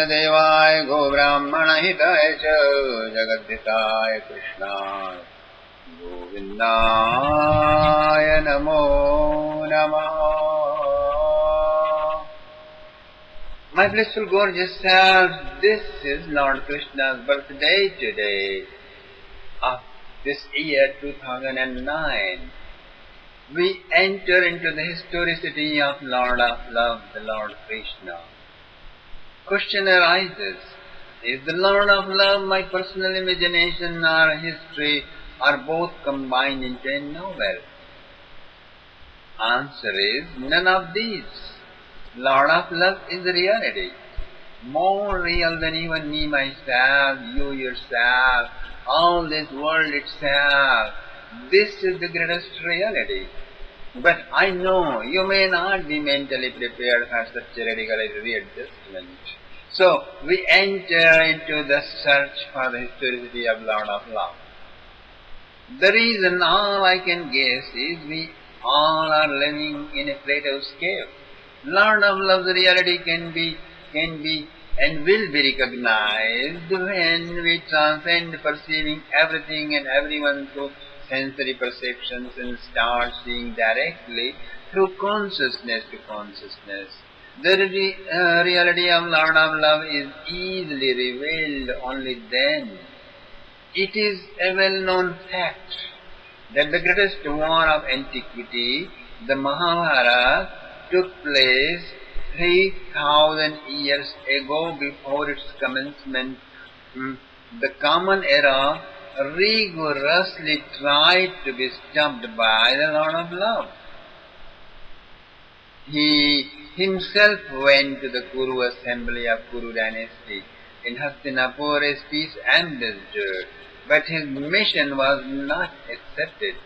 Devaya Go Brahmana Hitaya Cha Jagadhitaya Krishna Govindaya Namo Namaha. My blissful gorgeous self, this is Lord Krishna's birthday today of this year 2009. We enter into the historicity of Lord of Love, the Lord Krishna. Question arises, is the Lord of Love my personal imagination or history, or both combined into a novel? Answer is none of these. Lord of Love is reality, more real than even me myself, you yourself, all this world itself. This is the greatest reality. But I know you may not be mentally prepared for such a radical readjustment. So we enter into the search for the historicity of Lord of Love. The reason all I can guess is we all are living in a Plato's cave. Lord of Love's reality can be and will be recognized when we transcend perceiving everything and everyone through sensory perceptions and start seeing directly through consciousness to consciousness. The reality of Lord of Love is easily revealed only then. It is a well-known fact that the greatest war of antiquity, the Mahabharata, took place 3,000 years ago before its commencement. The common era rigorously tried to be stopped by the Lord of Love. He himself went to the Kuru assembly of Kuru dynasty in Hastinapur as peace ambassador, but his mission was not accepted.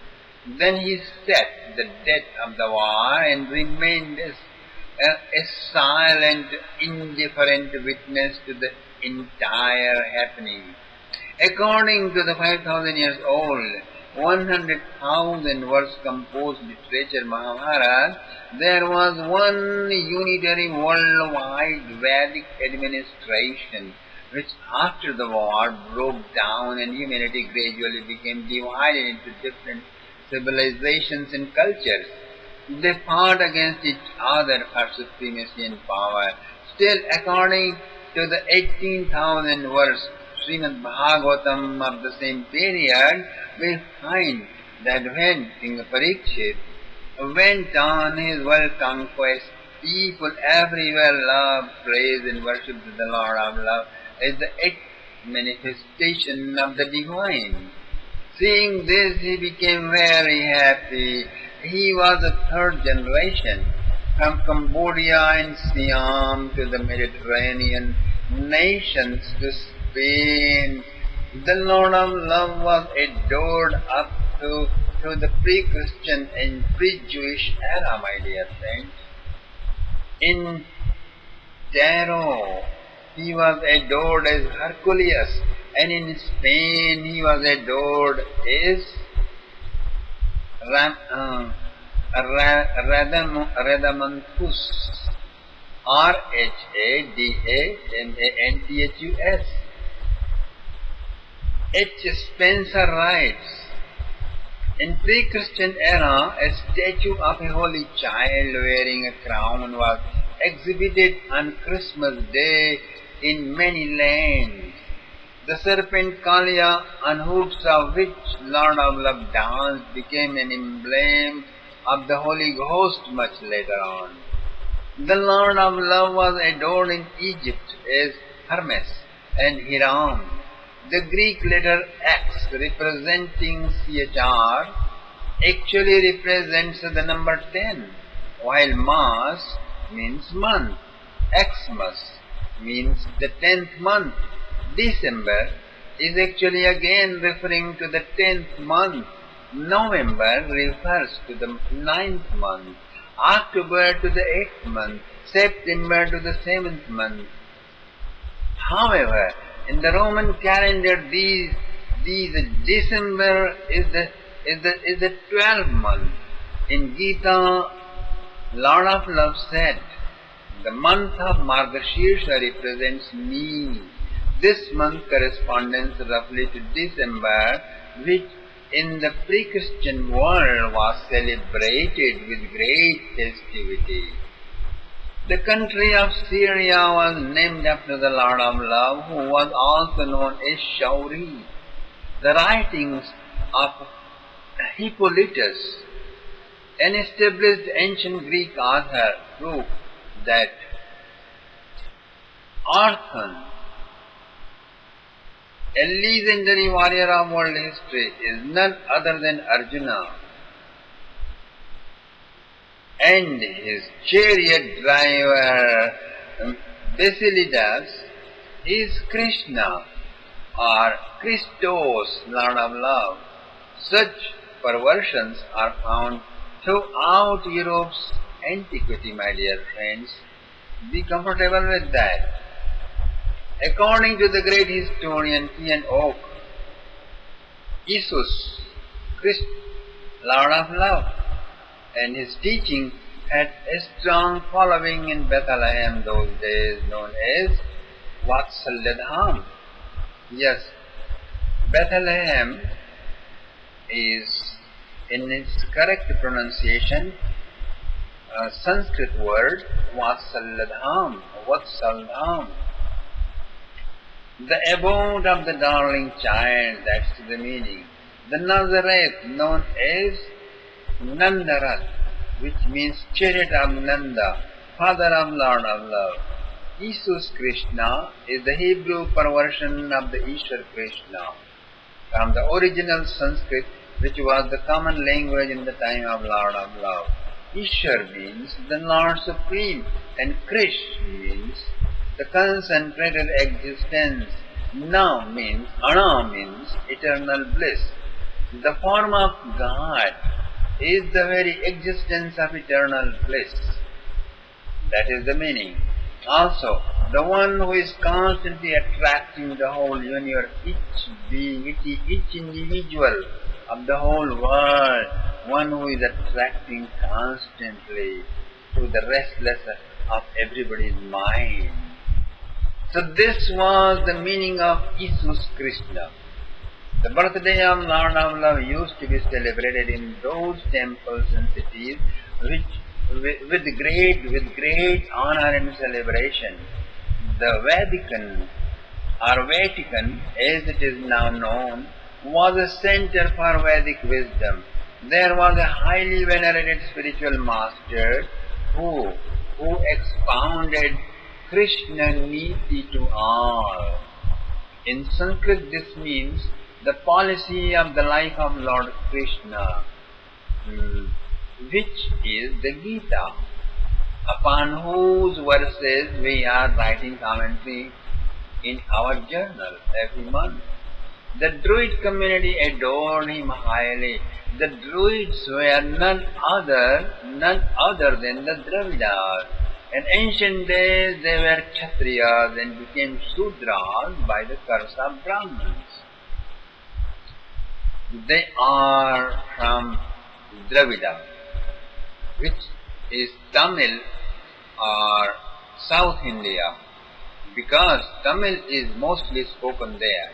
Then he set the death of the war and remained as a silent, indifferent witness to the entire happening. According to the 5,000 years old, 100,000 words composed literature Mahabharata, there was one unitary worldwide Vedic administration, which after the war broke down and humanity gradually became divided into different civilizations and cultures. They fought against each other for supremacy and power. Still, according to the 18,000 verse Srimad Bhagavatam of the same period, we find that when King Parikshit went on his world conquest, people everywhere loved, praised and worshipped the Lord of Love as the eighth manifestation of the divine. Seeing this, he became very happy. He was a third generation. From Cambodia and Siam to the Mediterranean nations to Spain, the Lord of Love was adored up to the pre-Christian and pre-Jewish era, my dear friends. In Taro, he was adored as Hercules, and in Spain he was adored as Radamanthus, Radamanthus. H. Spencer writes, in pre-Christian era, a statue of a holy child wearing a crown was exhibited on Christmas Day in many lands. The serpent Kalia, on hooves of which Lord of Love danced, became an emblem of the Holy Ghost much later on. The Lord of Love was adored in Egypt as Hermes and Hiram. The Greek letter X representing CHR actually represents the number 10, while Mas means month, Xmas means the 10th month. December is actually again referring to the 10th month. November refers to the 9th month. October to the 8th month. September to the 7th month. However, in the Roman calendar, these December is the 12th month. In Gita, Lord of Love said, The month of Margashirsha represents me. This month corresponds roughly to December, which in the pre-Christian world was celebrated with great festivity. The country of Syria was named after the Lord of Love, who was also known as Shauri. The writings of Hippolytus, an established ancient Greek author, prove that Orthon, a legendary warrior of world history, is none other than Arjuna, and his chariot driver Basilidas is Krishna or Christos, Lord of Love. Such perversions are found throughout Europe's antiquity, my dear friends. Be comfortable with that. According to the great historian Ian Oak, Jesus Christ, Lord of Love, and his teaching had a strong following in Bethlehem those days, known as Vatsalyadham. Yes, Bethlehem is, in its correct pronunciation, a Sanskrit word, Vatsalyadham, Vatsalyadham. The abode of the darling child, that's the meaning. The Nazareth, known as Nandarath, which means chariot of Nanda, father of Lord of Love. Jesus Krishna is the Hebrew perversion of the Ishwar Krishna, from the original Sanskrit, which was the common language in the time of Lord of Love. Ishwar means the Lord Supreme, and Krish means the concentrated existence. Ana means eternal bliss. The form of God is the very existence of eternal bliss. That is the meaning. Also, the one who is constantly attracting the whole universe, each being, each individual of the whole world, one who is attracting constantly to the restlessness of everybody's mind. So this was the meaning of Jesus Krishna. The birthday of Lord of Love used to be celebrated in those temples and cities with great honor and celebration. The Vatican, or Vatican as it is now known, was a center for Vedic wisdom. There was a highly venerated spiritual master who expounded Krishna Niti to all. In Sanskrit this means the policy of the life of Lord Krishna, which is the Gita, upon whose verses we are writing commentary in our journal every month. The Druid community adored him highly. The Druids were none other than the Dravidas. In ancient days they were Kshatriyas and became Sudras by the curse of Brahmins. They are from Dravida, which is Tamil or South India, because Tamil is mostly spoken there.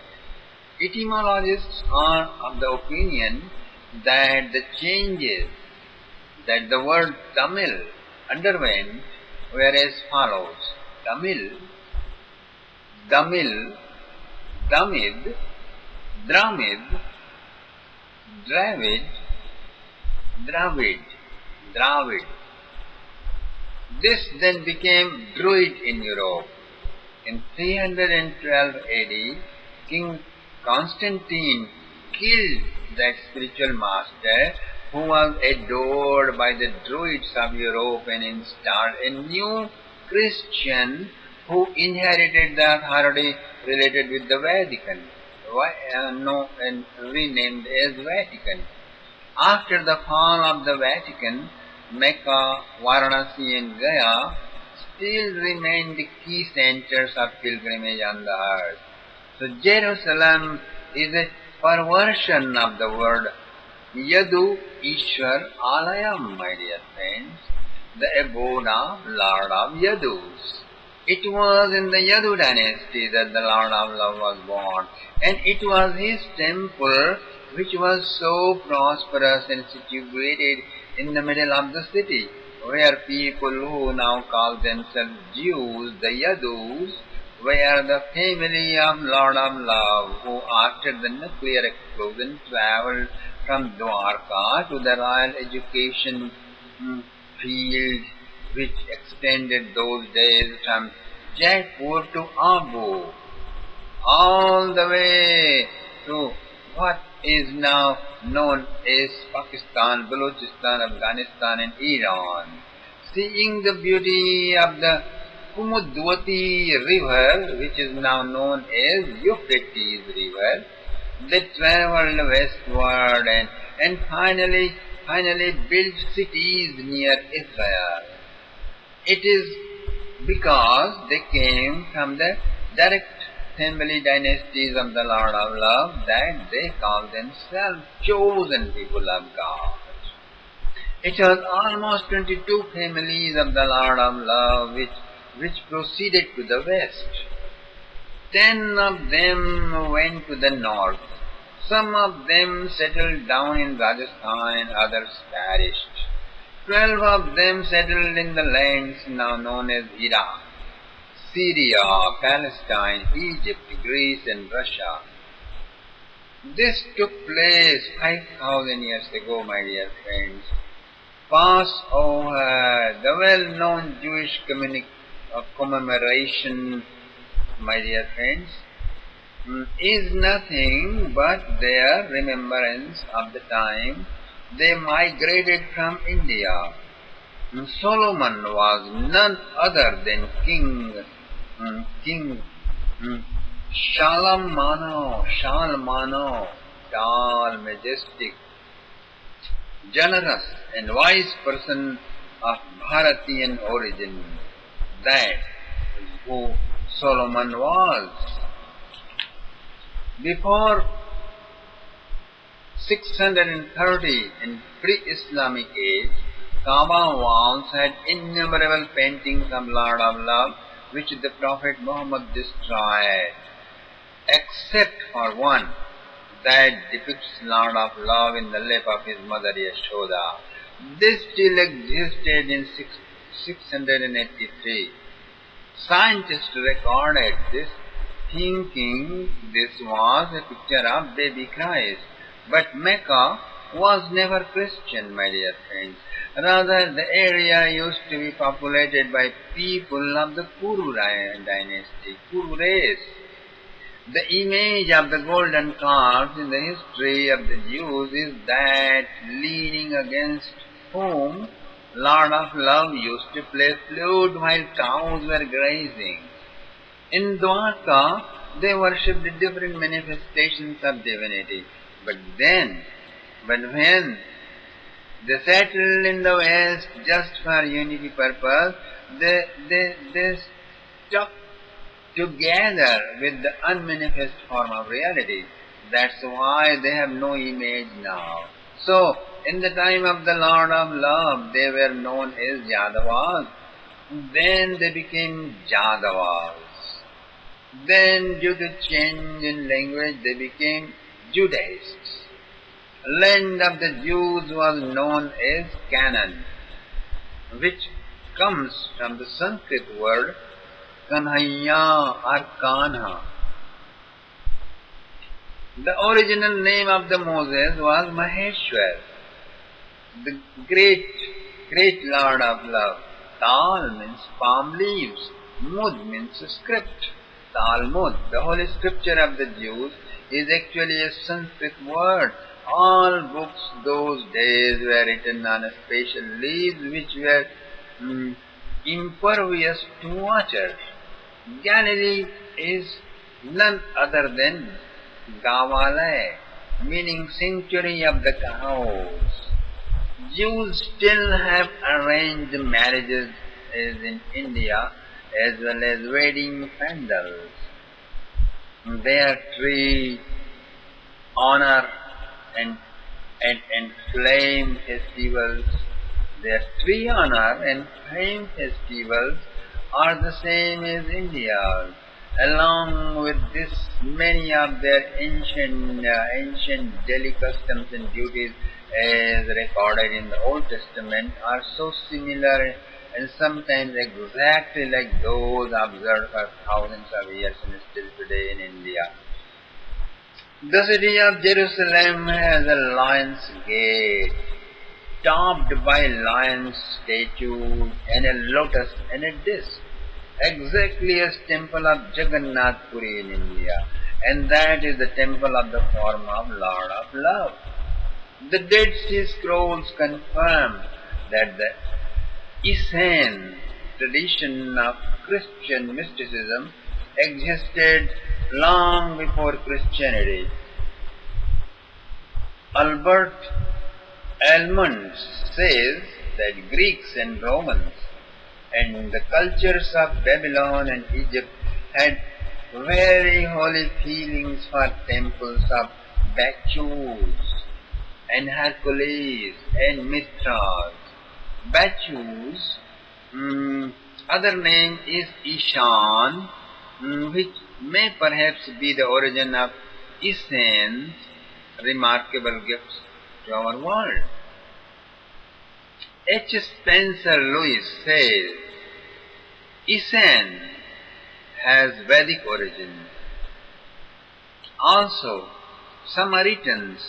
Etymologists are of the opinion that the changes that the word Tamil underwent were as follows: Tamil, Damil, Damid, Dramid, Dravid, Dravid. This then became Druid in Europe. In 312 AD, King Constantine killed that spiritual master who was adored by the Druids of Europe and installed a new Christian who inherited the authority related with the Vatican, and renamed as Vatican. After the fall of the Vatican, Mecca, Varanasi and Gaya still remain the key centers of pilgrimage on the earth. So Jerusalem is a perversion of the word Yadu Ishwar Alayam, my dear friends. the abode of Lord of Yadus. It was in the Yadu dynasty that the Lord of Love was born, and it was his temple which was so prosperous and situated in the middle of the city, where people who now call themselves Jews, the Yadus, were the family of Lord of Love, who after the nuclear explosion travelled from Dwarka to the royal education field, which extended those days from Jaipur to Abu, all the way to what is now known as Pakistan, Balochistan, Afghanistan and Iran. Seeing the beauty of the Kumudwati river, which is now known as Euphrates river, they travelled westward and finally built cities near Israel. It is because they came from the direct family dynasties of the Lord of Love that they call themselves chosen people of God. It was almost 22 families of the Lord of Love which proceeded to the west. 10 of them went to the north. Some of them settled down in Rajasthan, others perished. 12 of them settled in the lands now known as Iraq, Syria, Palestine, Egypt, Greece and Russia. This took place 5,000 years ago, my dear friends. Passover, the well-known Jewish commemoration, my dear friends, is nothing but their remembrance of the time they migrated from India. Solomon was none other than King Shalmano, tall, majestic, generous and wise person of Bharatian origin. That is who Solomon was. Before 630 in pre-Islamic age, Kaaba walls had innumerable paintings of Lord of Love which the Prophet Muhammad destroyed, except for one that depicts Lord of Love in the lap of his mother Yashoda. This still existed in 683. Scientists recorded this, thinking this was a picture of baby Christ. But Mecca was never Christian, my dear friends. Rather, the area used to be populated by people of the Kuru dynasty, Kuru race. The image of the golden calves in the history of the Jews is that leaning against whom Lord of Love used to play flute while cows were grazing. In Dwarka, they worshipped different manifestations of divinity. But when they settled in the West just for unity purpose, they stuck together with the unmanifest form of reality. That's why they have no image now. So, in the time of the Lord of Love, they were known as Yadavas. Then they became Jadavas. Then, due to change in language, they became Judaists. Land of the Jews was known as Canaan, which comes from the Sanskrit word Kanhaiya or Kanha. The original name of the Moses was Maheshwar, the great Lord of Love. Tal means palm leaves, Mud means script. Talmud, the holy scripture of the Jews, is actually a Sanskrit word. All books those days were written on special leaves which were impervious to water. Galilee is none other than Gavalai, meaning sanctuary of the cows. Jews still have arranged marriages as in India, as well as wedding pandals. Their tree, honor and flame festivals, Their tree honor and flame festivals are the same as India's. Along with this, many of their ancient daily customs and duties, as recorded in the Old Testament, are so similar and sometimes exactly like those observed for thousands of years and still today in India. The city of Jerusalem has a lion's gate, topped by lion statues and a lotus and a disc, exactly as temple of Jagannath Puri in India, and that is the temple of the form of Lord of Love. The Dead Sea Scrolls confirm that the Essene tradition of Christian mysticism existed long before Christianity. Albert Almond says that Greeks and Romans and the cultures of Babylon and Egypt had very holy feelings for temples of Bacchus and Hercules and Mithras. Bacchus, other name is Ishan, which may perhaps be the origin of Essene's remarkable gifts to our world. H. Spencer Lewis says, Essene has Vedic origin. Also, Samaritans,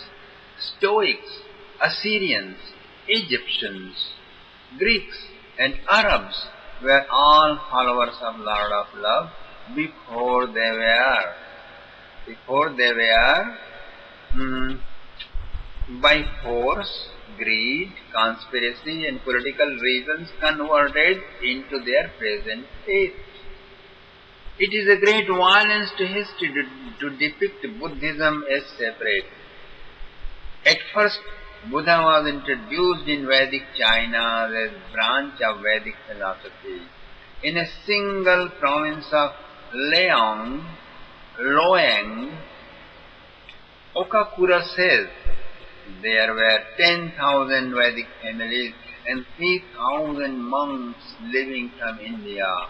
Stoics, Assyrians, Egyptians, Greeks, and Arabs were all followers of Lord of Love before they were by force, greed, conspiracy, and political reasons converted into their present faith. It is a great violence to history to depict Buddhism as separate. At first, Buddha was introduced in Vedic China as a branch of Vedic philosophy. In a single province of Loyang, Okakura says there were 10,000 Vedic families and 3,000 monks living from India.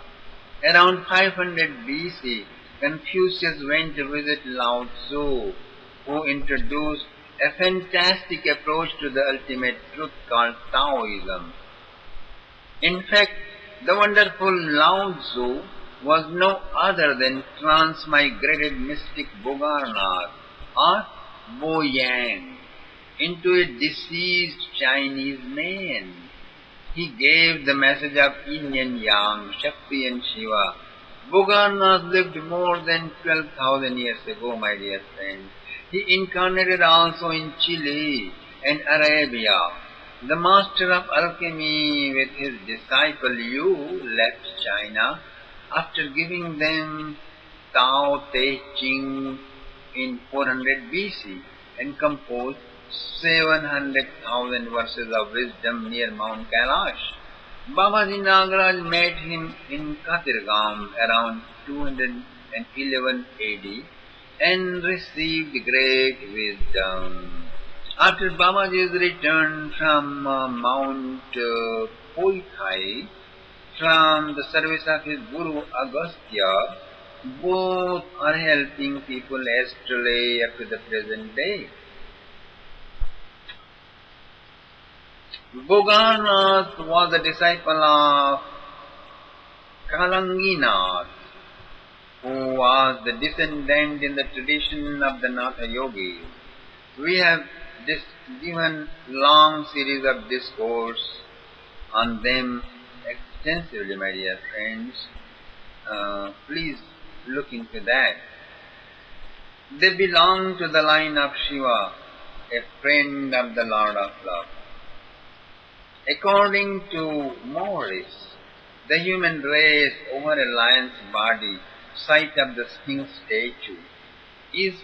Around 500 BC, Confucius went to visit Lao Tzu, who introduced a fantastic approach to the ultimate truth called Taoism. In fact, the wonderful Lao Tzu was no other than transmigrated mystic Bogarnath or Bo Yang into a deceased Chinese man. He gave the message of yin and yang, Shakti and Shiva. Bogarnath lived more than 12,000 years ago, my dear friends. He incarnated also in Chile and Arabia. The master of alchemy with his disciple Yu left China after giving them Tao Te Ching in 400 BC and composed 700,000 verses of wisdom near Mount Kailash. Babaji Nagaraj met him in Katirgam around 211 AD and received great wisdom. After Babaji's return from Mount Poikai from the service of his Guru Agastya, both are helping people astrally up to the present day. Bogarnath was a disciple of Kalanginath, who was the descendant in the tradition of the Natha Yogis. We have given long series of discourse on them extensively, my dear friends. Please look into that. They belong to the line of Shiva, a friend of the Lord of Love. According to Morris, the human race over a lion's body, site of the Sphinx statue, is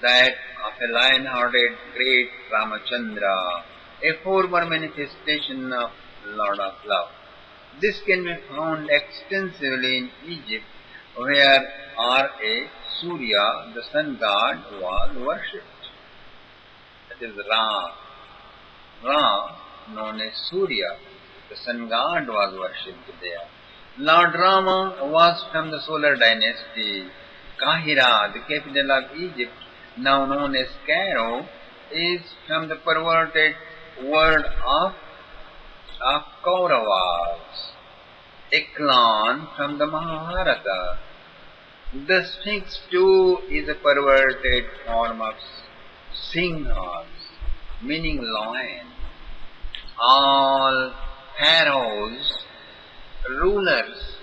that of a lion-hearted great Ramachandra, a former manifestation of Lord of Love. This can be found extensively in Egypt, where R.A. Surya, the sun god, was worshipped. That is Ra, known as Surya. The sun god was worshipped there. Lord Rama was from the solar dynasty. Kahira, the capital of Egypt, now known as Cairo, is from the perverted world of Kauravas, a clan from the Mahabharata. The Sphinx too is a perverted form of Singhas, meaning lion. All rulers,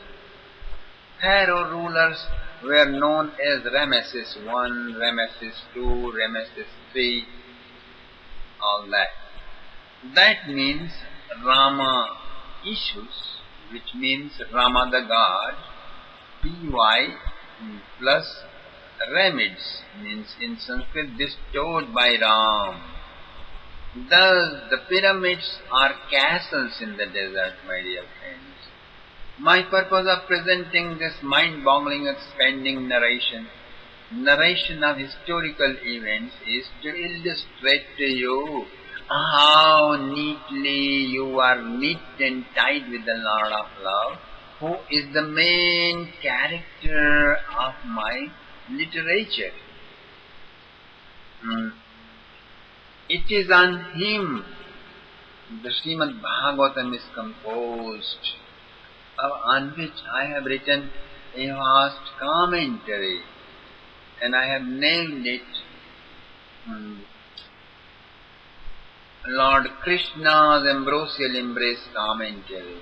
Pharaoh rulers were known as Ramesses I, Ramesses II, Ramesses III, all that. That means Rama issues, which means Rama the god, Py plus Ramids, means in Sanskrit bestowed by Ram. Thus the pyramids are castles in the desert, my dear friends. My purpose of presenting this mind-boggling, expanding narration of historical events, is to illustrate to you how neatly you are knit and tied with the Lord of Love, who is the main character of my literature. It is on him the Srimad Bhagavatam is composed, on which I have written a vast commentary, and I have named it Lord Krishna's Ambrosial Embrace Commentary.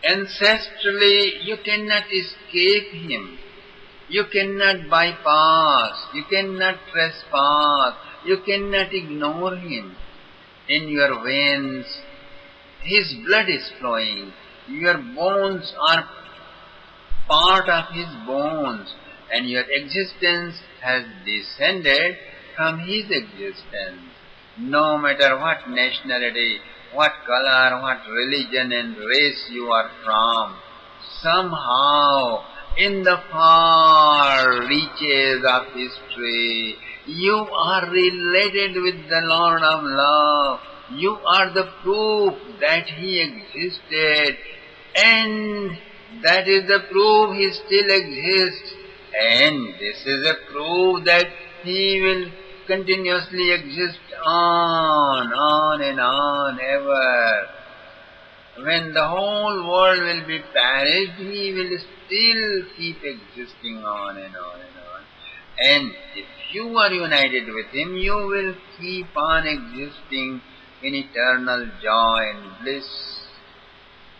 Ancestrally, you cannot escape him. You cannot bypass. You cannot trespass. You cannot ignore him. In your veins, his blood is flowing. Your bones are part of his bones, and your existence has descended from his existence. No matter what nationality, what color, what religion and race you are from, somehow in the far reaches of history, you are related with the Lord of Love. You are the proof that he existed, and that is the proof he still exists, and this is a proof that he will continuously exist on and on ever. When the whole world will be perished, he will still keep existing on and on and on. And if you are united with him, you will keep on existing in eternal joy and bliss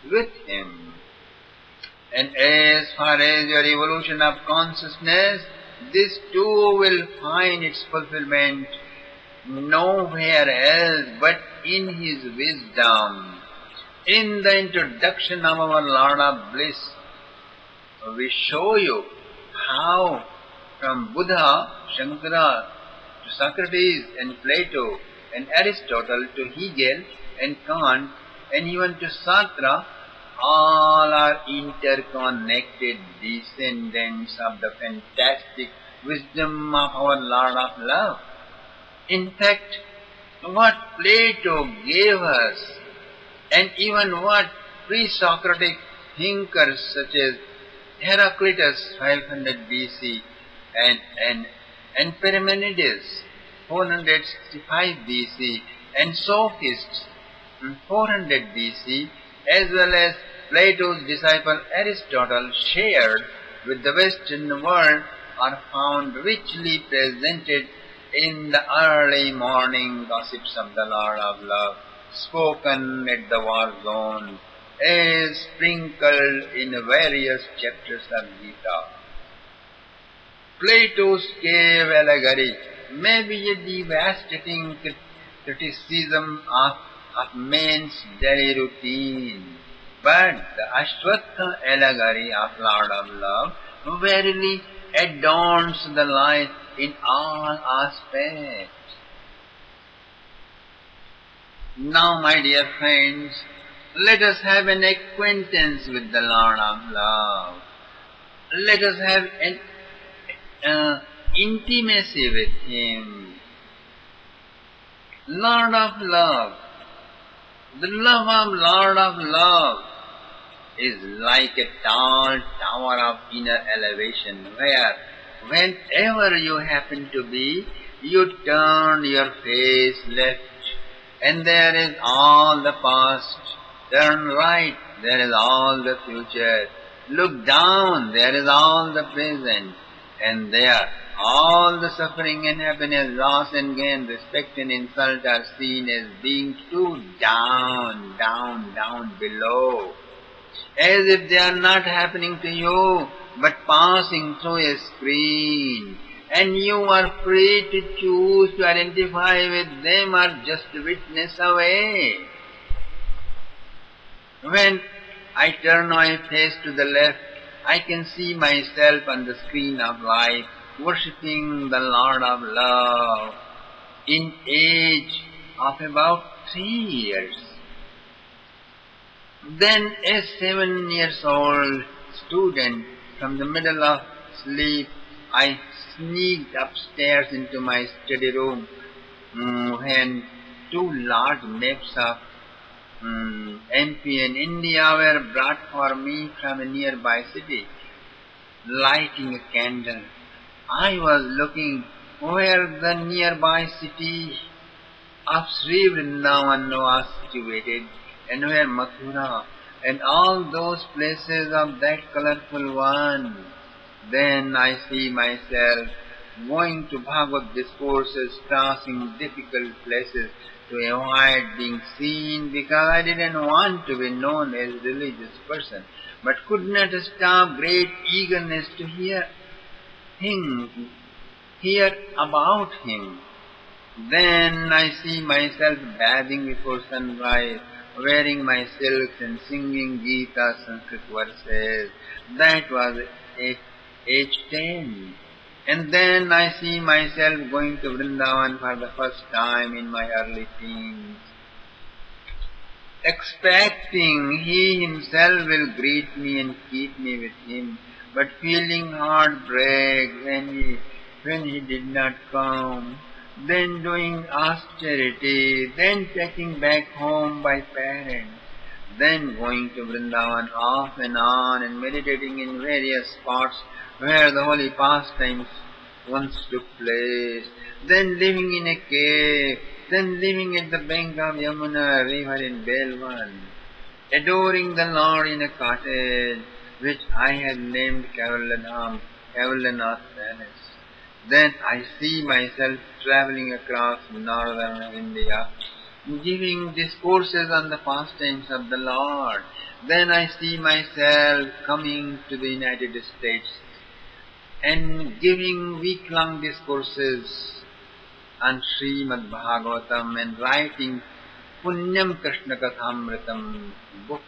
with him. And as far as your evolution of consciousness, this too will find its fulfillment nowhere else but in his wisdom. In the introduction of our Lord of Bliss, we show you how from Buddha, Shankara, to Socrates and Plato and Aristotle to Hegel and Kant and even to Sartre, all are interconnected descendants of the fantastic wisdom of our Lord of Love. In fact, what Plato gave us, and even what pre-Socratic thinkers such as Heraclitus 500 BC and Parmenides 465 BC and Sophists 400 BC, as well as Plato's disciple Aristotle shared with the Western world, are found richly presented in the early morning gossips of the Lord of Love, spoken at the war zone, as sprinkled in various chapters of Gita. Plato's cave allegory may be a devastating criticism of man's daily routine, but the Ashwatha allegory of Lord of Love verily adorns the life in all aspects. Now, my dear friends, let us have an acquaintance with the Lord of Love. Let us have an intimacy with him. Lord of Love, The love of Lord of Love is like a tall tower of inner elevation where whenever you happen to be, you turn your face left and there is all the past. Turn right, there is all the future. Look down, there is all the present. And there, all the suffering and happiness, loss and gain, respect and insult are seen as being too down, down, down below. As if they are not happening to you, but passing through a screen. And you are free to choose to identify with them or just witness away. When I turn my face to the left, I can see myself on the screen of life, worshipping the Lord of Love in age of about 3 years. Then a 7 years old student from the middle of sleep, I sneaked upstairs into my study room when 2 large maps of MP and India were brought for me from a nearby city. Lighting a candle, I was looking where the nearby city of Sri Vrindavan was situated and where Mathura and all those places of that colorful one. Then I see myself going to Bhagavad discourses, crossing difficult places to avoid being seen because I didn't want to be known as a religious person, but could not stop great eagerness to hear about him. Then I see myself bathing before sunrise, wearing my silks and singing Gita Sanskrit verses. That was at age 10. And then I see myself going to Vrindavan for the first time in my early teens, expecting he himself will greet me and keep me with him, but feeling heartbreak when he did not come, then doing austerity, then taking back home by parents, then going to Vrindavan off and on and meditating in various spots where the holy pastimes once took place, then living in a cave, then living at the bank of Yamuna river in Belwan, adoring the Lord in a cottage which I had named Kevalanath Palace. Then I see myself traveling across northern India, giving discourses on the pastimes of the Lord. Then I see myself coming to the United States and giving week-long discourses on Srimad Bhagavatam and writing Punyam Krishna Kathamritam book.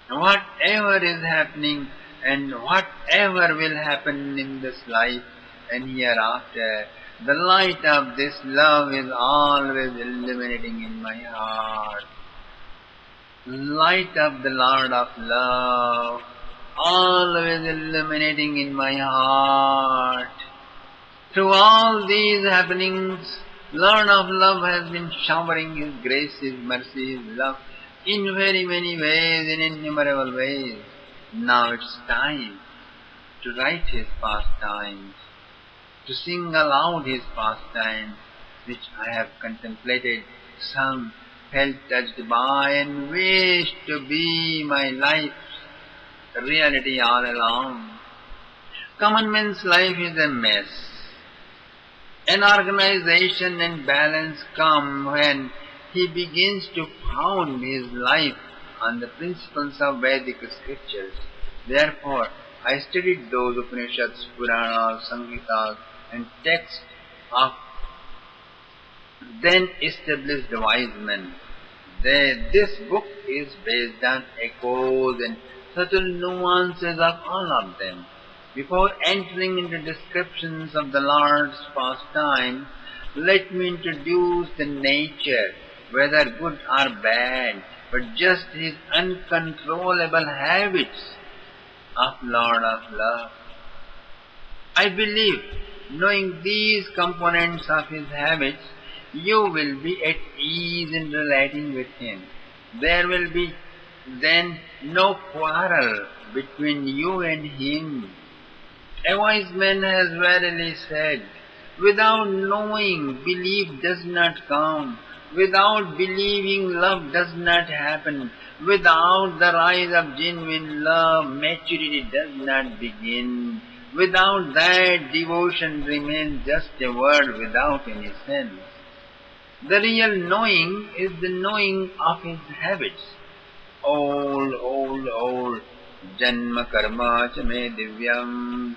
Whatever is happening and whatever will happen in this life and hereafter, the light of this love is always illuminating in my heart. Light of the Lord of Love, always illuminating in my heart. Through all these happenings, Lord of Love has been showering His grace, His mercy, His love in very many ways, in innumerable ways. Now it's time to write His pastimes, to sing aloud His pastimes, which I have contemplated, sung, felt touched by, and wished to be my life's reality all along. Common man's life is a mess. An organization and balance come when he begins to found his life on the principles of Vedic scriptures. Therefore, I studied those Upanishads, Puranas, Samhitas, and texts of then established wise men. This book is based on echoes and subtle nuances of all of them. Before entering into descriptions of the Lord's pastime, let me introduce the nature, whether good or bad, but just His uncontrollable habits of Lord of Love. I believe, knowing these components of His habits, you will be at ease in relating with Him. There will be then no quarrel between you and him. A wise man has verily said, without knowing, belief does not come. Without believing, love does not happen. Without the rise of genuine love, maturity does not begin. Without that, devotion remains just a word without any sense. The real knowing is the knowing of his habits. Old, janma karma cha me divyam,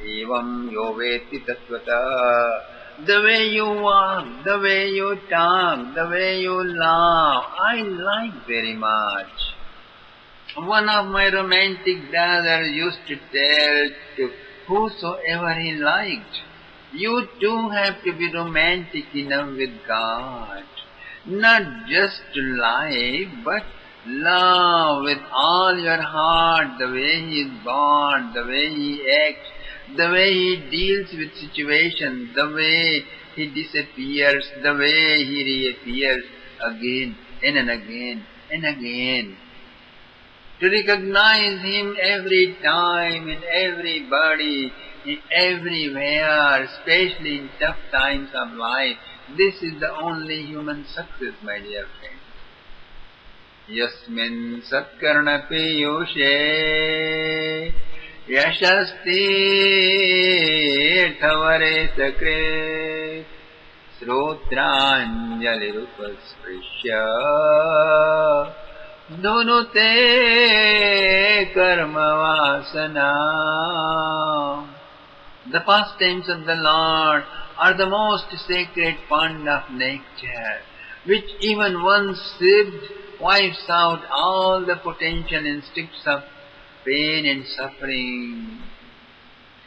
evam yo veti tattvata. The way you walk, the way you talk, the way you laugh, I like very much. One of my romantic brothers used to tell to whosoever he liked, you too have to be romantic enough with God. Not just to like, but love with all your heart the way He is born, the way He acts, the way He deals with situations, the way He disappears, the way He reappears again and again and again. To recognize Him every time, in everybody, in everywhere, especially in tough times of life, this is the only human success, my dear friend. Yasmin satkarna piyushe yashasti thavare sakre srotranjali rupasprisya dhunute karma vasana. The pastimes of the Lord are the most sacred fund of nature, which even once sieved wipes out all the potential instincts of pain and suffering.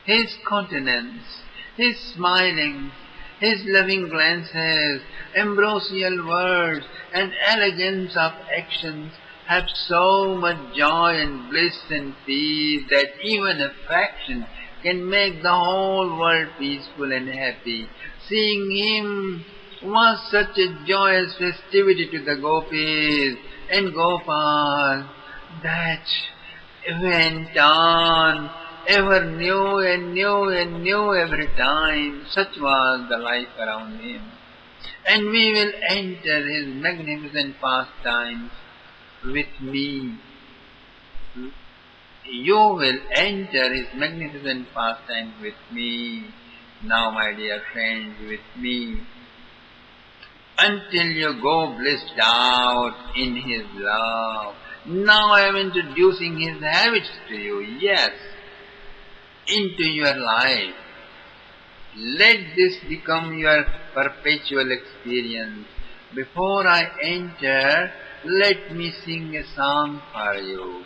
His countenance, His smiling, His loving glances, ambrosial words, and elegance of actions have so much joy and bliss and peace that even a fraction can make the whole world peaceful and happy. Seeing Him was such a joyous festivity to the gopis and Gopal that went on ever new and new and new every time. Such was the life around Him. And we will enter His magnificent pastimes with me. You will enter His magnificent pastimes with me. Now, my dear friends, with me. Until you go blissed out in His love. Now I am introducing His habits to you, yes, into your life. Let this become your perpetual experience. Before I enter, let me sing a song for you.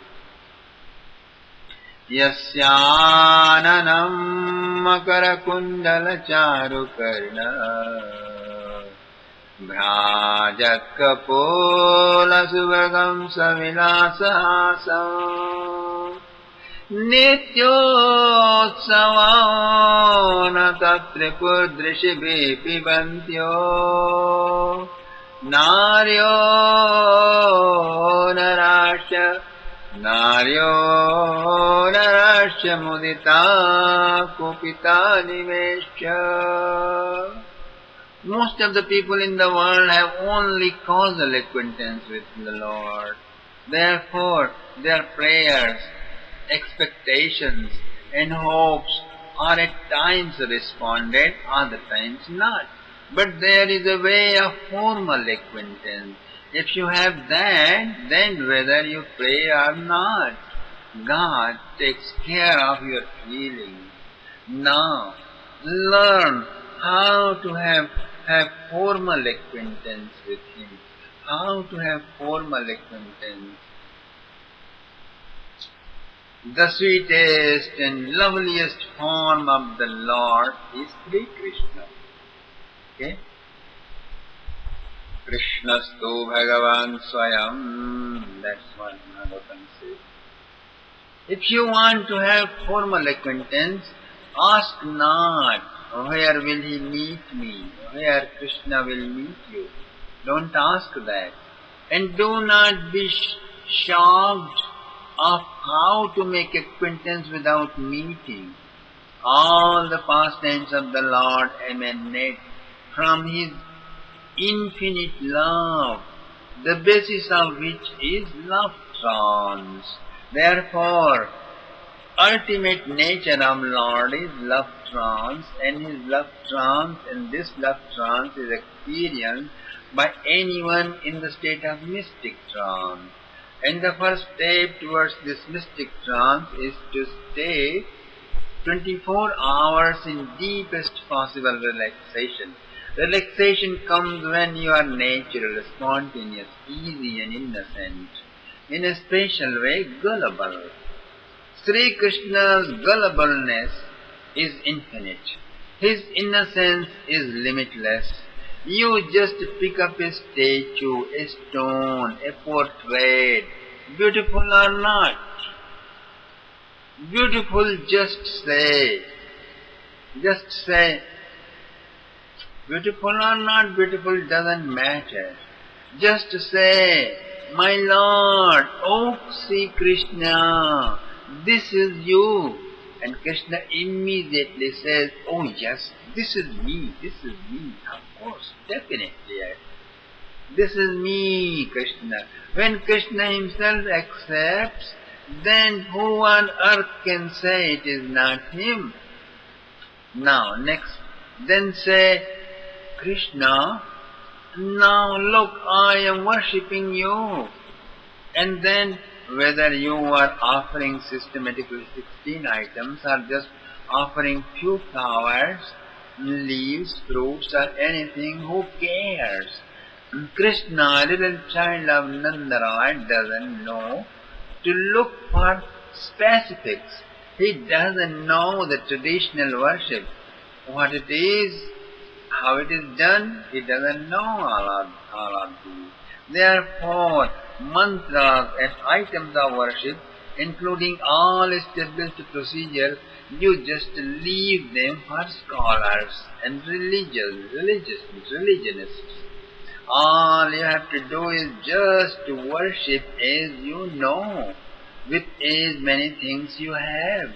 Yasyananam makara kundala charu karna Bhrajat kapola subhagam savilasahasam Nityotsavana tatripudrishibi pibantyo Naryo narasya mudita kupita nimesha. Most of the people in the world have only causal acquaintance with the Lord. Therefore, their prayers, expectations, and hopes are at times responded, other times not. But there is a way of formal acquaintance. If you have that, then whether you pray or not, God takes care of your feelings. Now, learn how to have formal acquaintance with Him. How to have formal acquaintance. The sweetest and loveliest form of the Lord is Sri Krishna. Okay? Krishnastu Bhagavan Swayam. That's what Bhagavatam says. If you want to have formal acquaintance, ask not, where will He meet me? Where Krishna will meet you? Don't ask that. And do not be shocked of how to make acquaintance without meeting. All the pastimes of the Lord emanate from His infinite love, the basis of which is love trance. Therefore, ultimate nature of Lord is love trance, and His love trance, and this love trance is experienced by anyone in the state of mystic trance. And the first step towards this mystic trance is to stay 24 hours in deepest possible relaxation. Relaxation comes when you are natural, spontaneous, easy and innocent, in a special way gullible. Sri Krishna's gullibleness is infinite. His innocence is limitless. You just pick up a statue, a stone, a portrait, beautiful or not. Beautiful, just say, beautiful or not beautiful doesn't matter. Just say, my Lord, oh Sri Krishna, this is you. And Krishna immediately says, oh yes, this is me, of course, definitely. This is me, Krishna. When Krishna himself accepts, then who on earth can say it is not him? Now, next, then say, Krishna, now look, I am worshipping you. And then, whether you are offering systematically 16 items or just offering few flowers, leaves, fruits or anything, who cares? Krishna, little child of Nandaraj, doesn't know to look for specifics. He doesn't know the traditional worship, what it is, how it is done. He doesn't know all of these. Therefore, mantras and items of worship, including all established procedures, you just leave them for scholars and religionists. All you have to do is just to worship as you know, with as many things you have.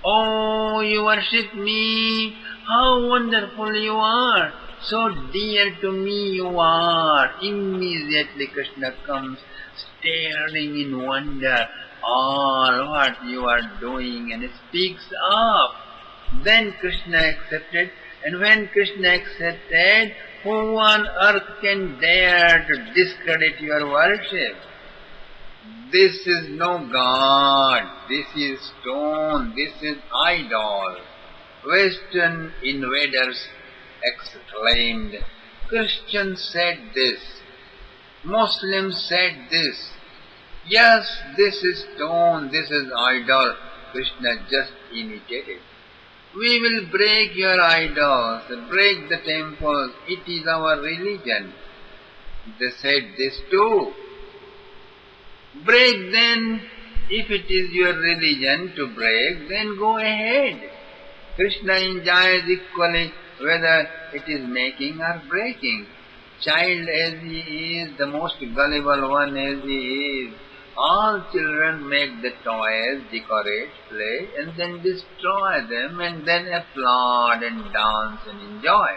Oh, you worship me, how wonderful you are, so dear to me you are. Immediately Krishna comes staring in wonder all what you are doing and speaks up. Then Krishna accepted, and when Krishna accepted, who on earth can dare to discredit your worship? This is no God, this is stone, this is idol. Western invaders exclaimed, Christians said this, Muslims said this. Yes, this is stone, this is idol. Krishna just imitated. We will break your idols, break the temples, it is our religion. They said this too. Break then, if it is your religion to break, then go ahead. Krishna enjoys equally whether it is making or breaking. Child as he is, the most gullible one as he is, all children make the toys, decorate, play, and then destroy them, and then applaud and dance and enjoy.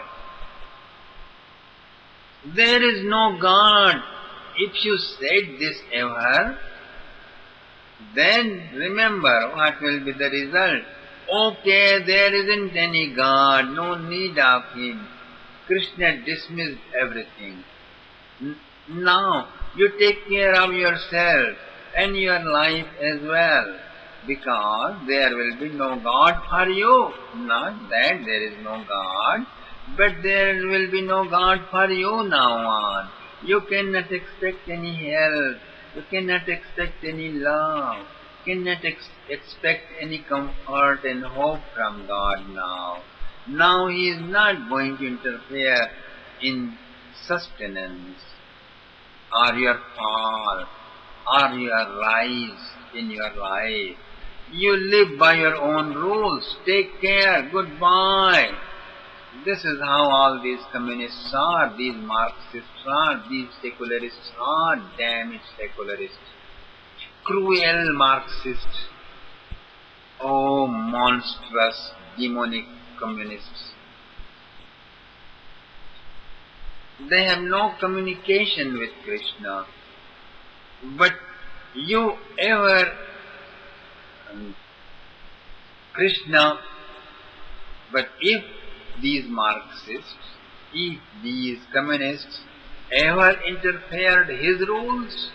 There is no God. If you said this ever, then remember what will be the result. Okay, there isn't any God, no need of him. Krishna dismissed everything. Now, you take care of yourself and your life as well, because there will be no God for you. Not that there is no God, but there will be no God for you now on. You cannot expect any help, you cannot expect any love, you cannot expect any comfort and hope from God now. Now He is not going to interfere in sustenance, or your fall, or your rise in your life. You live by your own rules. Take care. Goodbye. This is how all these communists are, these Marxists are, these secularists are, damaged secularists. Cruel Marxists, oh monstrous, demonic communists. They have no communication with Krishna. But you ever, Krishna, but if these Marxists, if these communists ever interfered his rules,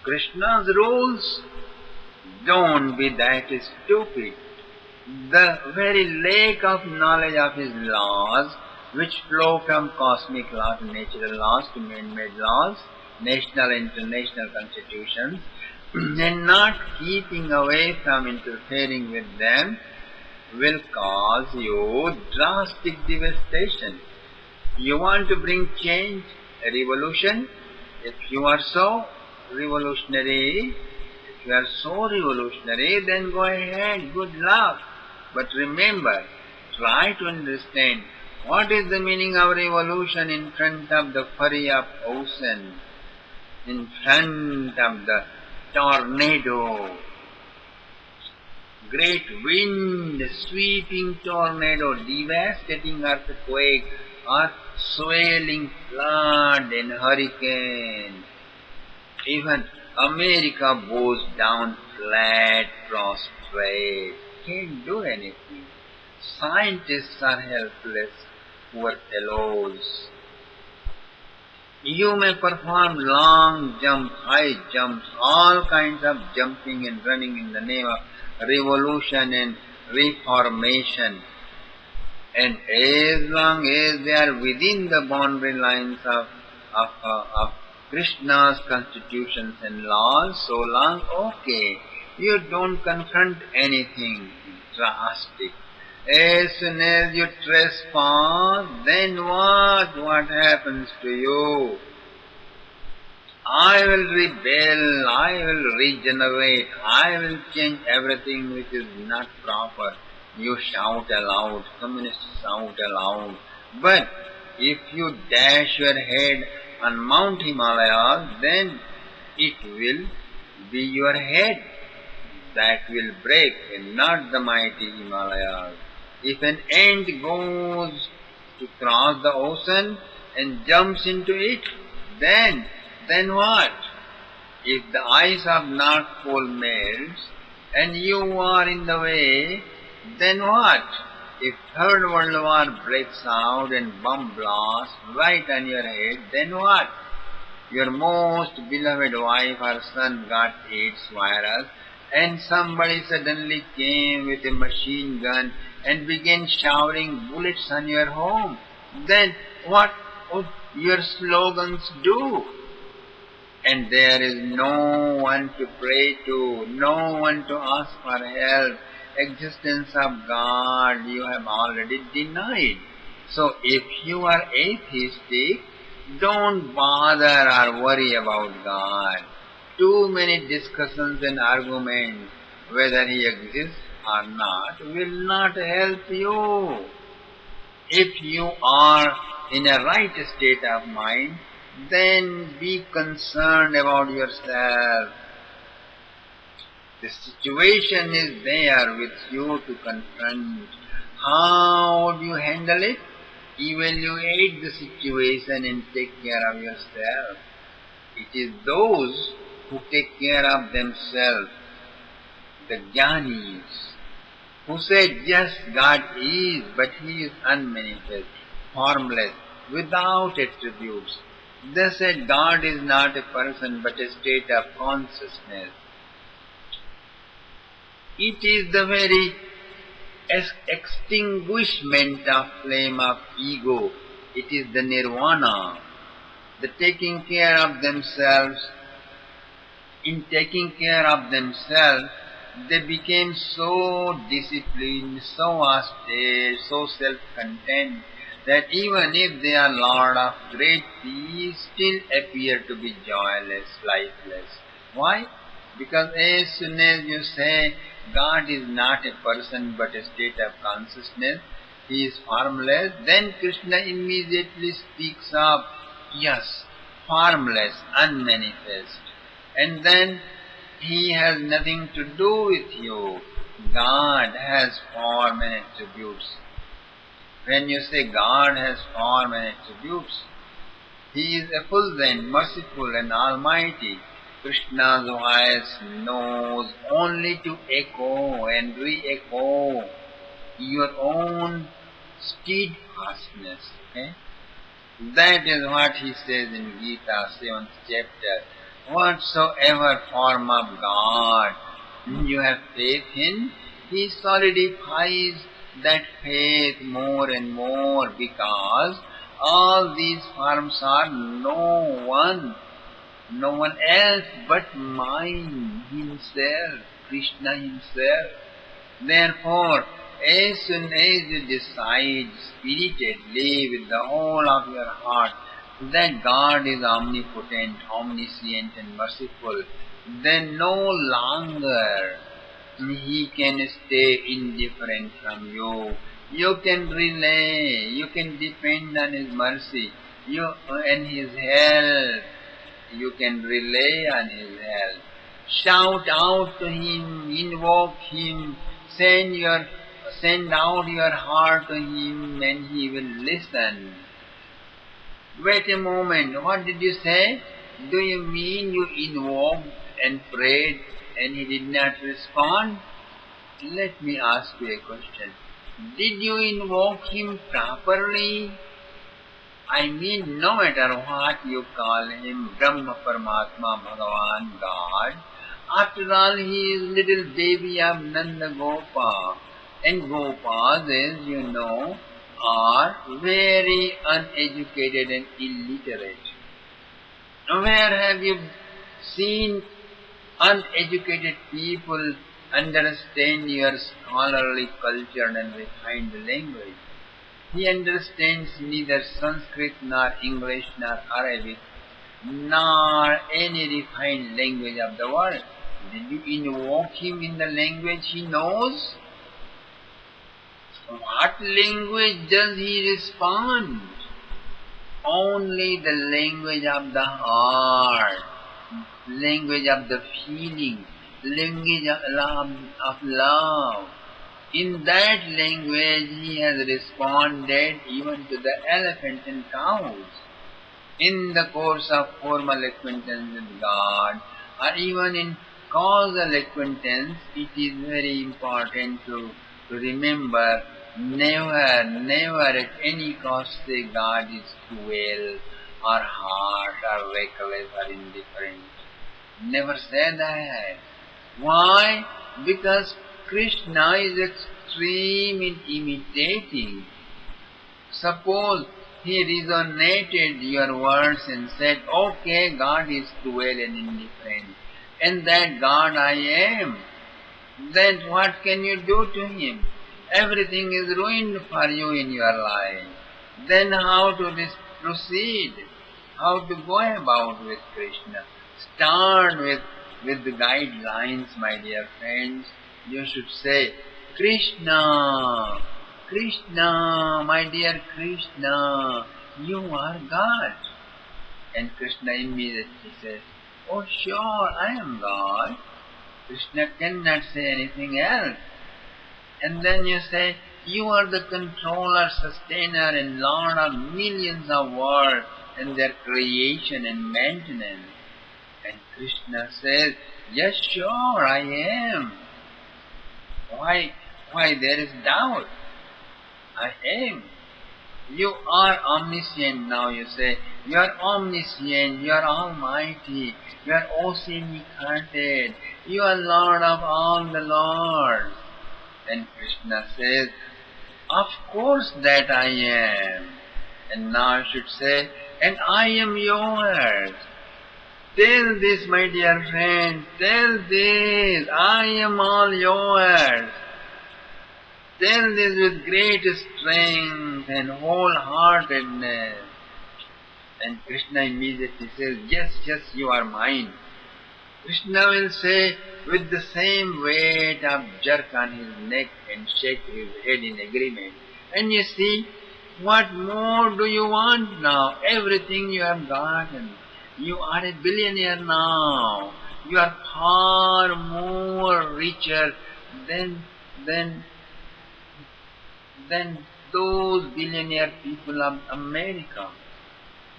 Krishna's rules, don't be that stupid. The very lack of knowledge of his laws, which flow from cosmic law to natural laws to man-made laws, national and international constitutions, and not keeping away from interfering with them, will cause you drastic devastation. You want to bring change, a revolution? If you are so revolutionary, then go ahead, good luck. But remember, try to understand what is the meaning of revolution in front of the fury of ocean, in front of the tornado, great wind, sweeping tornado, devastating earthquake, or swelling flood and hurricane. Even America goes down flat, prostrate, can't do anything. Scientists are helpless, poor fellows. You may perform long jumps, high jumps, all kinds of jumping and running in the name of revolution and reformation. And as long as they are within the boundary lines of Krishna's constitutions and laws, so long, okay. You don't confront anything drastic. As soon as you trespass, then what? What happens to you? I will rebel, I will regenerate, I will change everything which is not proper. You shout aloud, communists shout aloud. But if you dash your head on Mount Himalaya, then it will be your head that will break and not the mighty Himalayas. If an ant goes to cross the ocean and jumps into it, then what? If the ice of North Pole melts and you are in the way, then what? If Third World War breaks out and bomb blasts right on your head, then what? Your most beloved wife or son got AIDS virus and somebody suddenly came with a machine gun and began showering bullets on your home. Then what would your slogans do? And there is no one to pray to, no one to ask for help. Existence of God you have already denied. So if you are atheistic, don't bother or worry about God. Too many discussions and arguments, whether He exists or not, will not help you. If you are in a right state of mind, then be concerned about yourself. The situation is there with you to confront. How would you handle it? Evaluate the situation and take care of yourself. It is those who take care of themselves, the jnanis, who say, yes, God is, but He is unmanifest, formless, without attributes. They say God is not a person but a state of consciousness. It is the very extinguishment of flame of ego. It is the nirvana, the taking care of themselves. In taking care of themselves, they became so disciplined, so austere, so self-content, that even if they are Lord of great peace, still appear to be joyless, lifeless. Why? Because as soon as you say God is not a person but a state of consciousness, he is formless, then Krishna immediately speaks of, yes, formless, unmanifest. And then he has nothing to do with you. God has form and attributes. When you say God has form and attributes, he is effulgent, merciful and almighty. Krishna's voice knows only to echo and re-echo your own steadfastness. Okay? That is what he says in Gita, 7th chapter. Whatsoever form of God you have faith in, he solidifies that faith more and more, because all these forms are no one else but mine, himself, Krishna himself. Therefore, as soon as you decide spiritedly with the whole of your heart that God is omnipotent, omniscient and merciful, then no longer he can stay indifferent from you. You can rely, you can depend on his mercy, and his help. You can rely on his help. Shout out to him, invoke him, send out your heart to him, and he will listen. Wait a moment, what did you say? Do you mean you invoked and prayed and he did not respond? Let me ask you a question. Did you invoke him properly? I mean, no matter what you call him, Brahma, Paramatma, Bhagavan, God, after all he is little baby of Nanda Gopa. And Gopas, as you know, are very uneducated and illiterate. Where have you seen uneducated people understand your scholarly, cultured and refined language? He understands neither Sanskrit nor English nor Arabic nor any refined language of the world. Did you invoke him in the language he knows? What language does he respond? Only the language of the heart, language of the feeling, language of love. In that language he has responded even to the elephant and cows. In the course of formal acquaintance with God, or even in causal acquaintance, it is very important to remember, never at any cost say God is cruel or harsh or reckless or indifferent. Never say that. Why? Because Krishna is extreme in imitating. Suppose he resonated your words and said, okay, God is cruel and indifferent, and that God I am. Then what can you do to him? Everything is ruined for you in your life. Then how to proceed? How to go about with Krishna? Start with the guidelines, my dear friends. You should say, Krishna, Krishna, my dear Krishna, you are God. And Krishna immediately says, oh sure, I am God. Krishna cannot say anything else. And then you say, you are the controller, sustainer and lord of millions of worlds and their creation and maintenance. And Krishna says, yes sure, I am. Why there is doubt? I am. You are omniscient now, you say. You are omniscient, you are almighty, you are omnipotent, you are Lord of all the lords. And Krishna says, of course that I am. And now I should say, and I am yours. Tell this, my dear friend, tell this, I am all yours. Tell this with great strength and wholeheartedness. And Krishna immediately says, yes, you are mine. Krishna will say, with the same weight of jerk on his neck and shake his head in agreement, And you see, what more do you want now? Everything you have gotten. You are a billionaire now. You are far more richer than than than those billionaire people of America.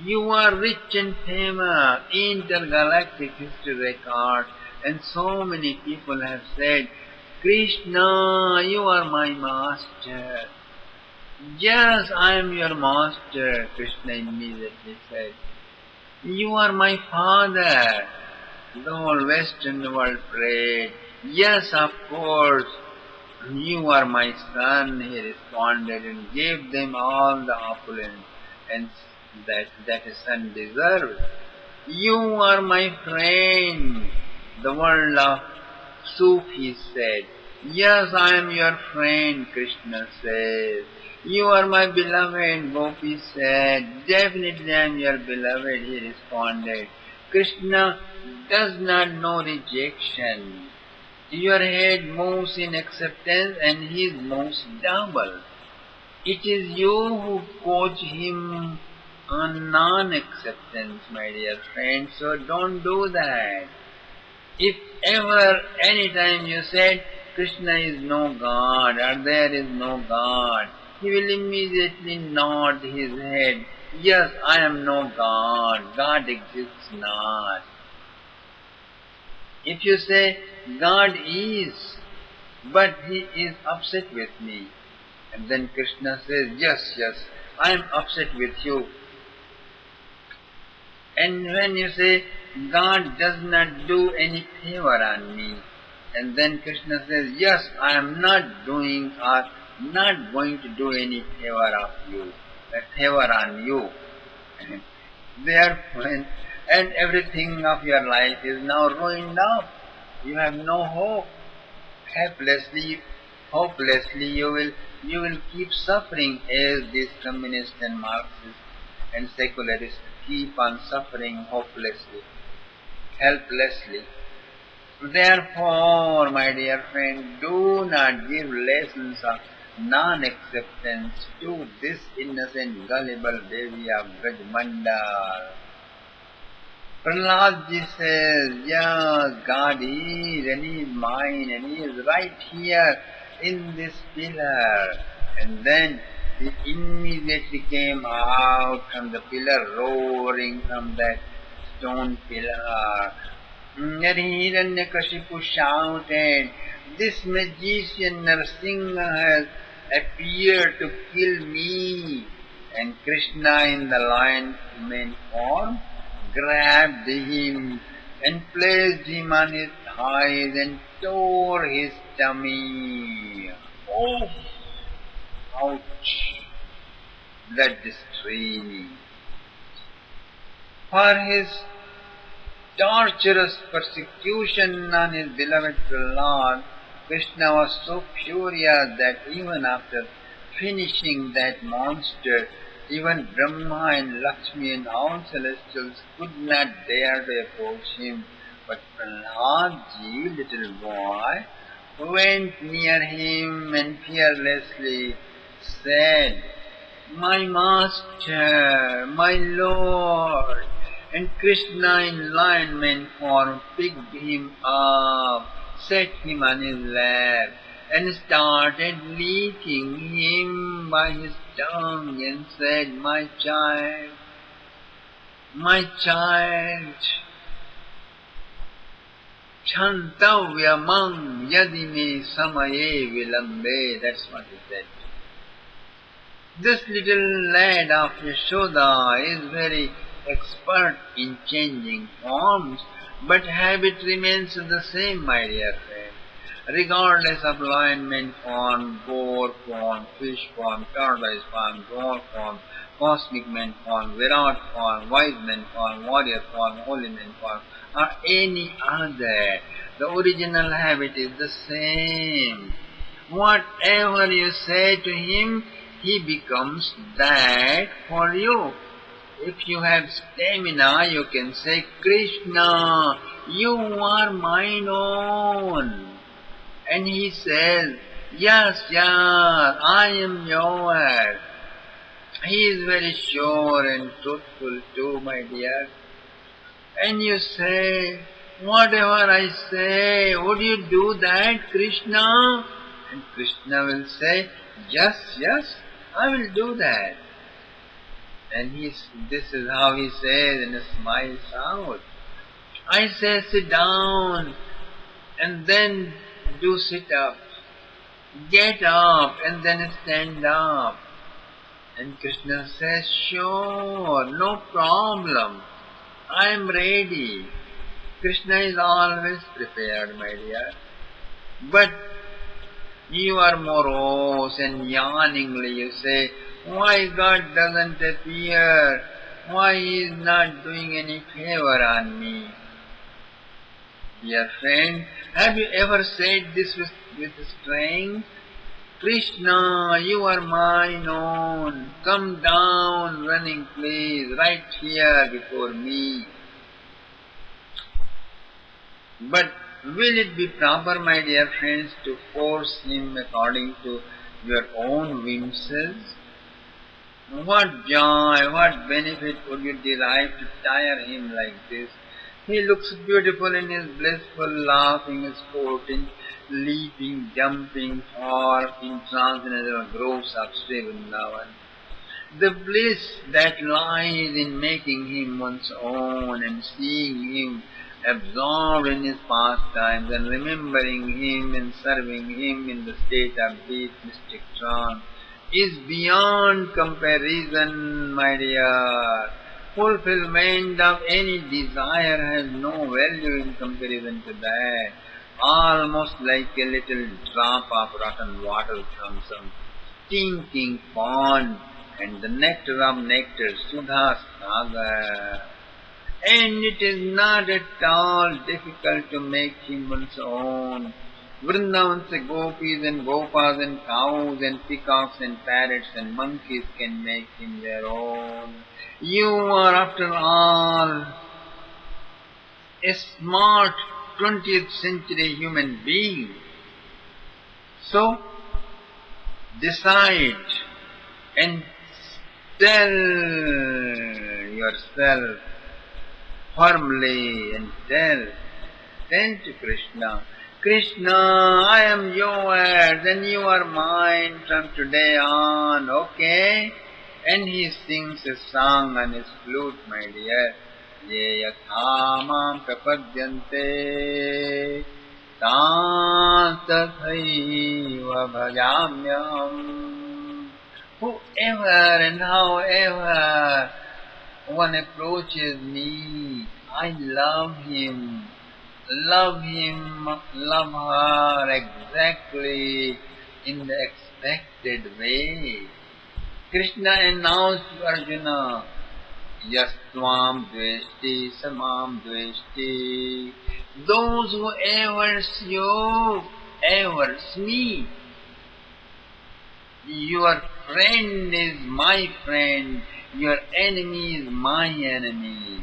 You are rich and famous, intergalactic history record, and so many people have said, Krishna, you are my master. Yes, I am your master, Krishna immediately said. You are my father. The whole Western world prayed. Yes, of course. You are my son, he responded, and gave them all the opulence and that a son deserves. You are my friend, the world of Sufis said. Yes, I am your friend, Krishna says. You are my beloved, Gopi said. Definitely I am your beloved, he responded. Krishna does not know rejection. Your head moves in acceptance and his moves double. It is you who coach him on non-acceptance, my dear friend, so don't do that. If ever, any time you said, Krishna is no God or there is no God, he will immediately nod his head. Yes, I am no God. God exists not. If you say, God is, but he is upset with me, and then Krishna says, yes, I am upset with you. And when you say, God does not do any favor on me, and then Krishna says, yes, I am not doing or not going to do any favor on you. Therefore, and everything of your life is now ruined off. You have no hope. Hopelessly you will keep suffering as these communists and Marxists and secularists keep on suffering hopelessly, helplessly. Therefore, my dear friend, do not give lessons of non-acceptance to this innocent, gullible baby of Brajmandal. Prahlad says, yes, God is, and He is mine, and He is right here in this pillar. And then He immediately came out from the pillar, roaring from that stone pillar. And Hiranyakashipu shouted, this magician Narsingha has appeared to kill me. And Krishna in the lion form grabbed him and placed him on his thighs and tore his tummy. Oh, ouch! Blood streaming. For his torturous persecution on his beloved Prahlad, Krishna was so furious that even after finishing that monster, even Brahma and Lakshmi and all celestials could not dare to approach him. But Prahladji, little boy, went near him and fearlessly said, my master, my lord. And Krishna in lion form picked him up, set him on his lap, and started licking him by his tongue and said, my child, Chantavyamam yadime samaye vilambe. That's what he said. This little lad of Yashoda is very expert in changing forms, but habit remains the same, my dear friend. Regardless of lion form, boar form, fish form, tortoise form, dwarf form, cosmic man form, Virat form, wise man form, warrior form, holy man form, or any other, the original habit is the same. Whatever you say to him, he becomes that for you. If you have stamina, you can say, Krishna, you are mine own. And he says, yes, I am yours. He is very sure and truthful too, my dear. And you say, whatever I say, would you do that, Krishna? And Krishna will say, yes, I will do that. And this is how he says and smiles out. I say sit down and then do sit up. Get up and then stand up. And Krishna says, sure, no problem. I am ready. Krishna is always prepared, my dear. But you are morose and yawningly you say, why God doesn't appear? Why He is not doing any favor on me? Dear friend, have you ever said this with strength? Krishna, you are mine own. Come down running please, right here before me. But will it be proper, my dear friends, to force Him according to your own whims? What joy, what benefit would you derive to tire Him like this? He looks beautiful in His blissful laughing, sporting, leaping, jumping, or in transcendental groves of Sri Vrindavan. The bliss that lies in making Him one's own and seeing Him absorbed in His pastimes and remembering Him and serving Him in the state of deep mystic trance is beyond comparison, my dear. Fulfillment of any desire has no value in comparison to that. Almost like a little drop of rotten water from some stinking pond and the nectar of nectar, Sudha Sagar. And it is not at all difficult to make him one's own. Vrindavan's gopis and gopas and cows and peacocks and parrots and monkeys can make him their own. You are, after all, a smart 20th century human being. So, decide and tell yourself firmly and tell to Krishna, Krishna, I am yours and you are mine from today on, okay? And he sings a song on his flute, my dear. Ye yatha mam prapadyante tathaiva bhajamyam. Whoever and however one approaches me, I love him, love her exactly in the expected way. Krishna announced to Arjuna, Yastvam dveshti samam dveshti. Those who avers you, avers me. Your friend is my friend, your enemy is my enemy.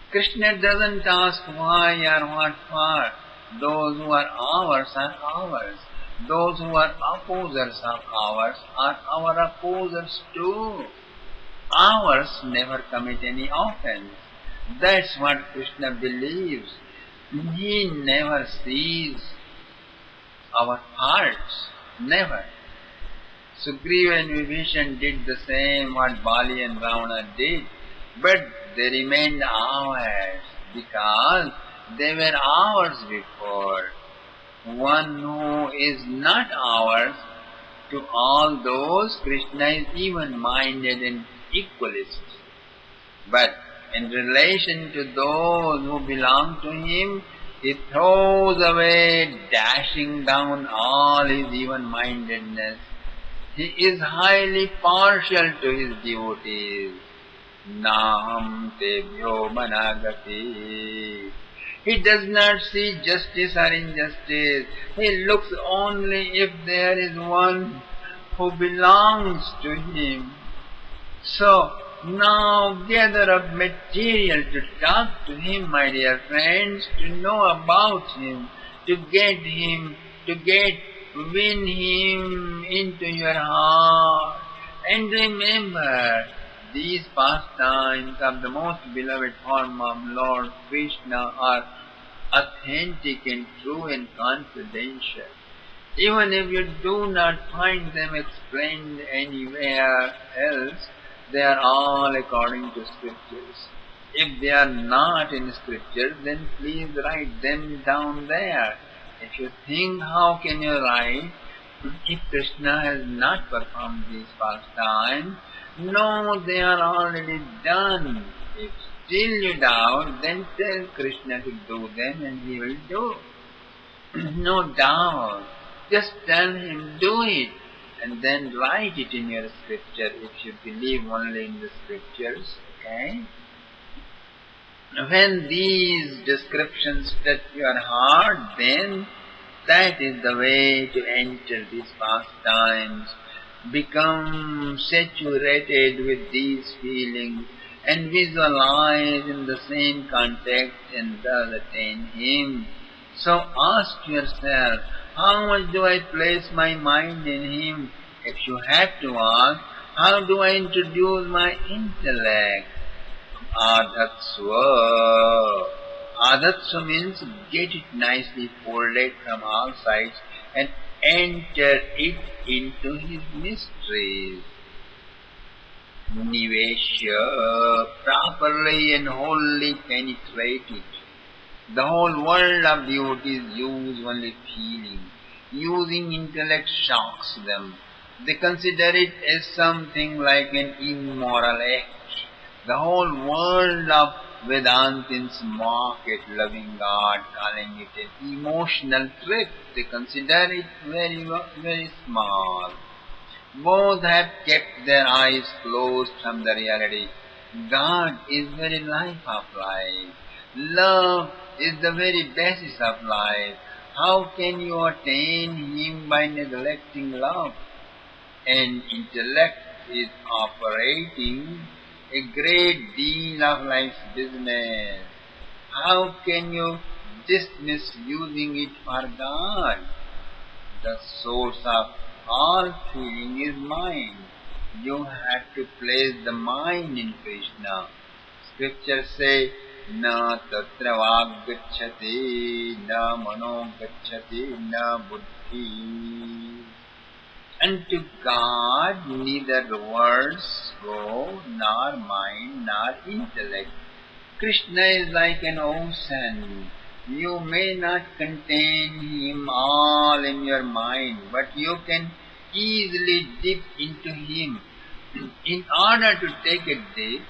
Krishna doesn't ask why or what for. Those who are ours are ours. Those who are opposers of ours are our opposers too. Ours never commit any offense. That's what Krishna believes. He never sees our hearts. Never. Sugriva and Vibhishan did the same what Bali and Ravana did, but they remained ours because they were ours before. One who is not ours, to all those Krishna is even-minded and equalist. But in relation to those who belong to him, he throws away, dashing down all his even-mindedness. He is highly partial to his devotees. Naham tebhyo managati. He does not see justice or injustice. He looks only if there is one who belongs to him. So, now gather up material to talk to him, my dear friends, to know about him, to get win him into your heart. And remember, these pastimes of the most beloved form of Lord Krishna are authentic and true and confidential. Even if you do not find them explained anywhere else, they are all according to scriptures. If they are not in scriptures, then please write them down there. If you think, how can you write if Krishna has not performed these pastimes? No, they are already done. If still you doubt, then tell Krishna to do them and he will do. No doubt. Just tell him, do it, and then write it in your scripture if you believe only in the scriptures. Okay? When these descriptions touch your heart, then that is the way to enter these pastimes. Become saturated with these feelings and visualize in the same context and thus attain Him. So ask yourself, how much do I place my mind in Him? If you have to ask, how do I introduce my intellect? Adhatsva. Adhatsva means get it nicely folded from all sides and enter it into His mysteries. Nivesha, properly and wholly penetrate it. The whole world of devotees use only feeling. Using intellect shocks them. They consider it as something like an immoral act. The whole world of Vedantins mock at loving God, calling it an emotional trip. They consider it very, very small. Both have kept their eyes closed from the reality. God is very life of life. Love is the very basis of life. How can you attain Him by neglecting love? And intellect is operating a great deal of life's business. How can you dismiss using it for God? The source of all feeling is mind. You have to place the mind in Krishna. Scriptures say, na tatra vag gacchati, na mano gacchati, na buddhi. Unto God neither words go, nor mind, nor intellect. Krishna is like an ocean. You may not contain Him all in your mind, but you can easily dip into Him. In order to take a dip,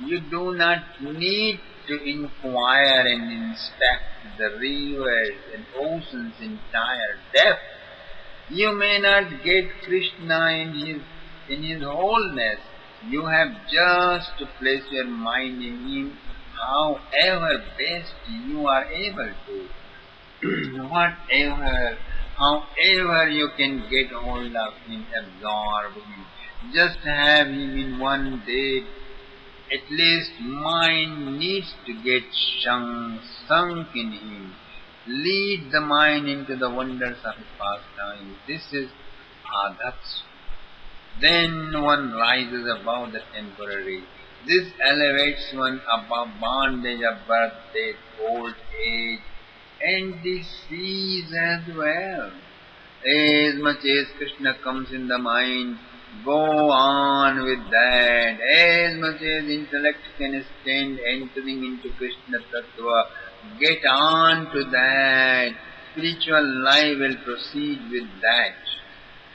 you do not need to inquire and inspect the rivers and ocean's entire depth. You may not get Krishna in his wholeness. You have just to place your mind in Him however best you are able to. However you can get hold of Him, absorb Him. Just have Him in one day. At least mind needs to get sunk in Him. Lead the mind into the wonders of His pastime. This is adhatsva. Then one rises above the temporary. This elevates one above bondage of birth, death, old age, and disease as well. As much as Krishna comes in the mind, go on with that. As much as intellect can stand entering into Krishna Tattva, get on to that. Spiritual life will proceed with that.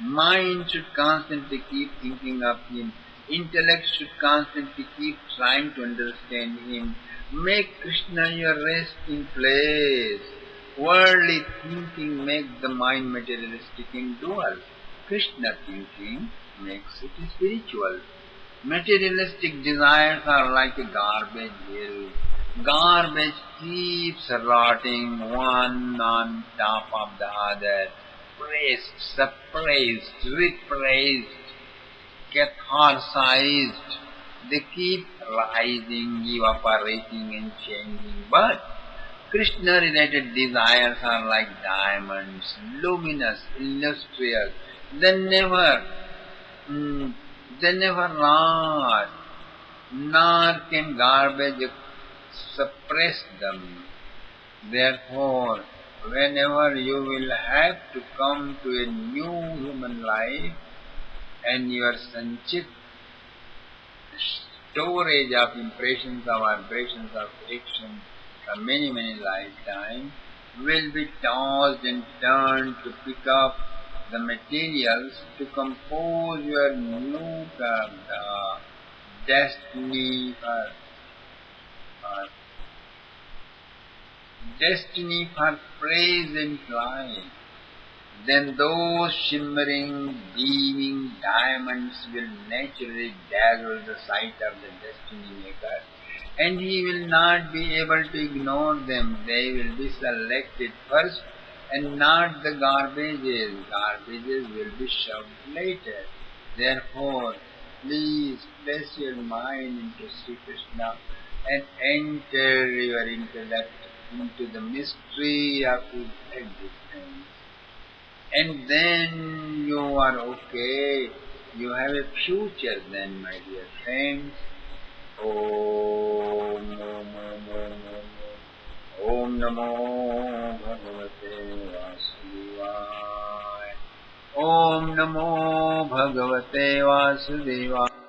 Mind should constantly keep thinking of Him. Intellect should constantly keep trying to understand Him. Make Krishna your resting place. Worldly thinking makes the mind materialistic and dual. Krishna thinking makes it spiritual. Materialistic desires are like a garbage hill. Garbage keeps rotting one on top of the other. Pressed, suppressed, repressed, catharsized. They keep rising, evaporating and changing. But Krishna-related desires are like diamonds, luminous, illustrious. They never, mm, they never last, nor can garbage suppress them. Therefore, whenever you will have to come to a new human life and your sanchit storage of impressions, of vibrations, of actions from many, many lifetimes will be tossed and turned to pick up the materials to compose your new karma, destiny for destiny for present life. Then those shimmering, beaming diamonds will naturally dazzle the sight of the destiny maker, and he will not be able to ignore them. They will be selected first and not the garbages. Garbages will be shoved later. Therefore, please place your mind into Sri Krishna and enter your intellect into the mystery of his existence. And then you are okay. You have a future then, my dear friends. Om Om Namo Bhagavate Vasudevaya. Om Namo Bhagavate Vasudevaya.